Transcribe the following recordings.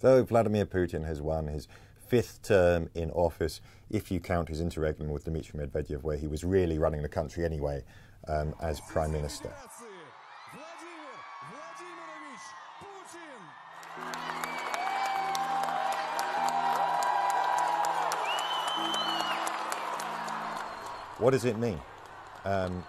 Though Vladimir Putin has won his 5th term in office, if you count his interregnum with Dmitry Medvedev, where he was really running the country anyway as Prime Minister. What does it mean?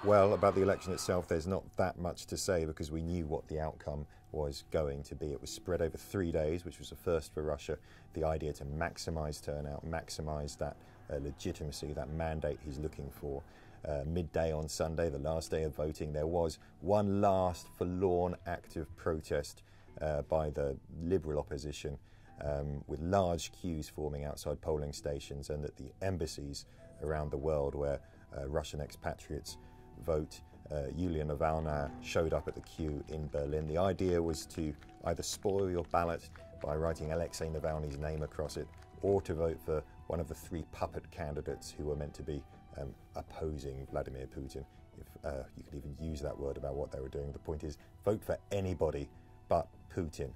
Well, about the election itself, there's not that much to say because we knew what the outcome was going to be. It was spread over 3 days, which was a first for Russia. The idea to maximise turnout, maximise that legitimacy, that mandate he's looking for. Midday on Sunday, the last day of voting, there was one last forlorn act of protest by the liberal opposition, with large queues forming outside polling stations and at the embassies around the world where Russian expatriates vote. Yulia Navalny showed up at the queue in Berlin. The idea was to either spoil your ballot by writing Alexei Navalny's name across it, or to vote for one of the 3 puppet candidates who were meant to be opposing Vladimir Putin, if you could even use that word about what they were doing. The point is, vote for anybody but Putin.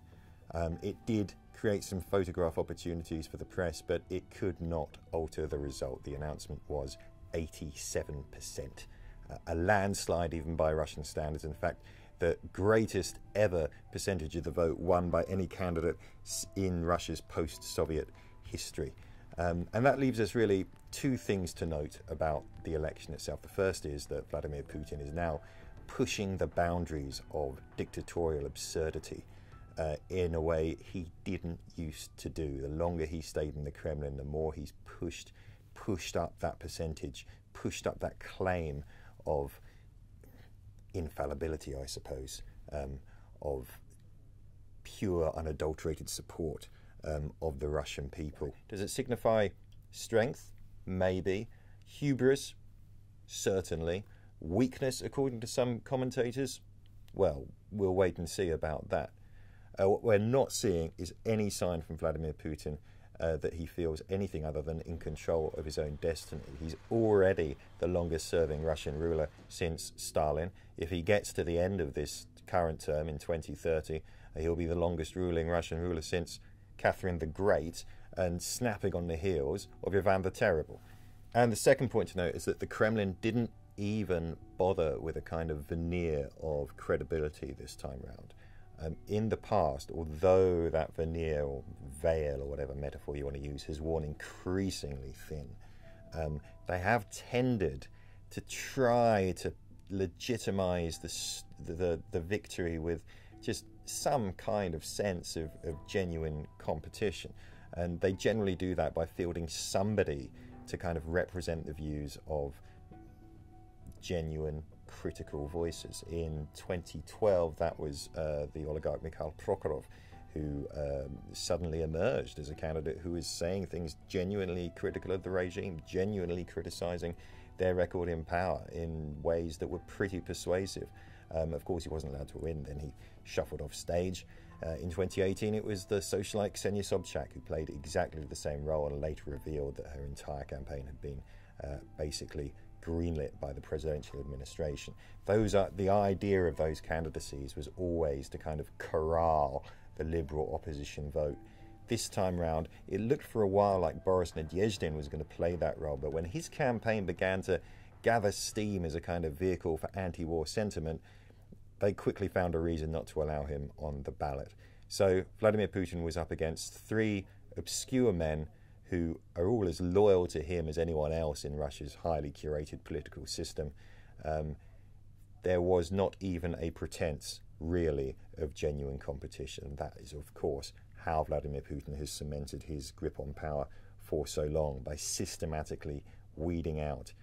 It did create some photograph opportunities for the press, but it could not alter the result. The announcement was 87%, a landslide even by Russian standards. In fact, the greatest ever percentage of the vote won by any candidate in Russia's post-Soviet history. And that leaves us really 2 things to note about the election itself. The first is that Vladimir Putin is now pushing the boundaries of dictatorial absurdity in a way he didn't used to do. The longer he stayed in the Kremlin, the more he's pushed up that percentage, pushed up that claim of infallibility, I suppose, of pure, unadulterated support of the Russian people. Does it signify strength? Maybe. Hubris? Certainly. Weakness, according to some commentators? Well, we'll wait and see about that. What we're not seeing is any sign from Vladimir Putin that he feels anything other than in control of his own destiny. He's already the longest serving Russian ruler since Stalin. If he gets to the end of this current term in 2030, he'll be the longest ruling Russian ruler since Catherine the Great, and snapping on the heels of Ivan the Terrible. And the second point to note is that the Kremlin didn't even bother with a kind of veneer of credibility this time round. In the past, although that veneer or veil or whatever metaphor you want to use has worn increasingly thin, they have tended to try to legitimize the victory with just some kind of sense of genuine competition. And they generally do that by fielding somebody to kind of represent the views of genuine critical voices. In 2012, that was the oligarch Mikhail Prokhorov, who suddenly emerged as a candidate who was saying things genuinely critical of the regime, genuinely criticizing their record in power in ways that were pretty persuasive. Of course, he wasn't allowed to win. Then he shuffled off stage. In 2018, it was the socialite Ksenia Sobchak who played exactly the same role and later revealed that her entire campaign had been basically greenlit by the presidential administration. The idea of those candidacies was always to kind of corral the liberal opposition vote. This time round, it looked for a while like Boris Nadezhdin was going to play that role, but when his campaign began to gather steam as a kind of vehicle for anti-war sentiment, they quickly found a reason not to allow him on the ballot. So Vladimir Putin was up against 3 obscure men who are all as loyal to him as anyone else in Russia's highly curated political system. There was not even a pretense, really, of genuine competition. That is, of course, how Vladimir Putin has cemented his grip on power for so long, by systematically weeding out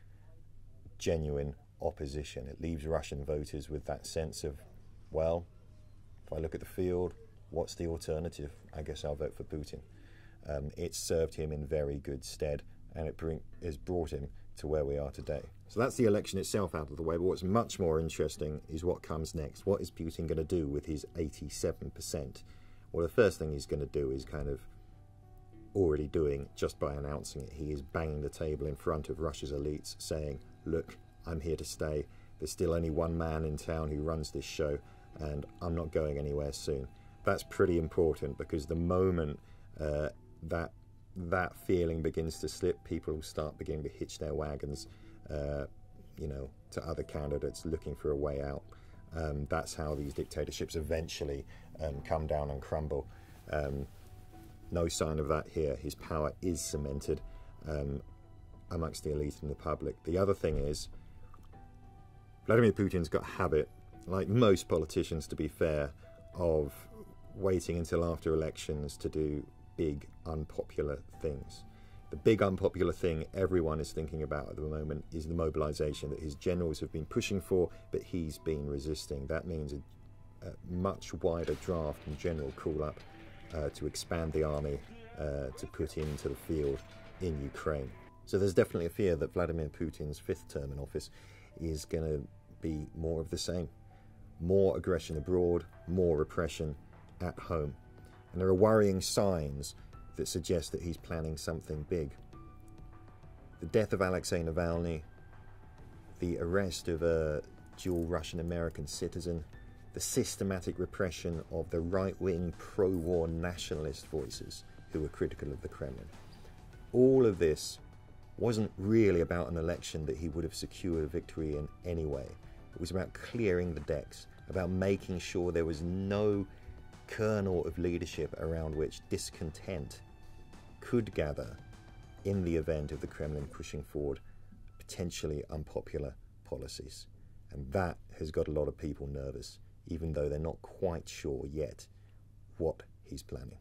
genuine opposition. It leaves Russian voters with that sense of, well, if I look at the field, what's the alternative? I guess I'll vote for Putin. It's served him in very good stead, and it has brought him to where we are today. So that's the election itself out of the way, but what's much more interesting is what comes next. What is Putin going to do with his 87%? Well, the first thing he's going to do is kind of already doing just by announcing it. He is banging the table in front of Russia's elites, saying, look, I'm here to stay. There's still only one man in town who runs this show, and I'm not going anywhere soon. That's pretty important, because the moment that feeling begins to slip, people will start beginning to hitch their wagons, you know, to other candidates looking for a way out. That's how these dictatorships eventually come down and crumble. No sign of that here. His power is cemented amongst the elite and the public. The other thing is, Vladimir Putin's got a habit, like most politicians to be fair, of waiting until after elections to do big unpopular things. The big unpopular thing everyone is thinking about at the moment is the mobilisation that his generals have been pushing for, but he's been resisting. That means a much wider draft and general call-up to expand the army to put into the field in Ukraine. So there's definitely a fear that Vladimir Putin's 5th term in office is going to be more of the same. More aggression abroad, more repression at home. And there are worrying signs that suggest that he's planning something big. The death of Alexei Navalny, the arrest of a dual Russian-American citizen, the systematic repression of the right-wing pro-war nationalist voices who were critical of the Kremlin. All of this wasn't really about an election that he would have secured a victory in anyway. It was about clearing the decks, about making sure there was no kernel of leadership around which discontent could gather in the event of the Kremlin pushing forward potentially unpopular policies. And that has got a lot of people nervous, even though they're not quite sure yet what he's planning.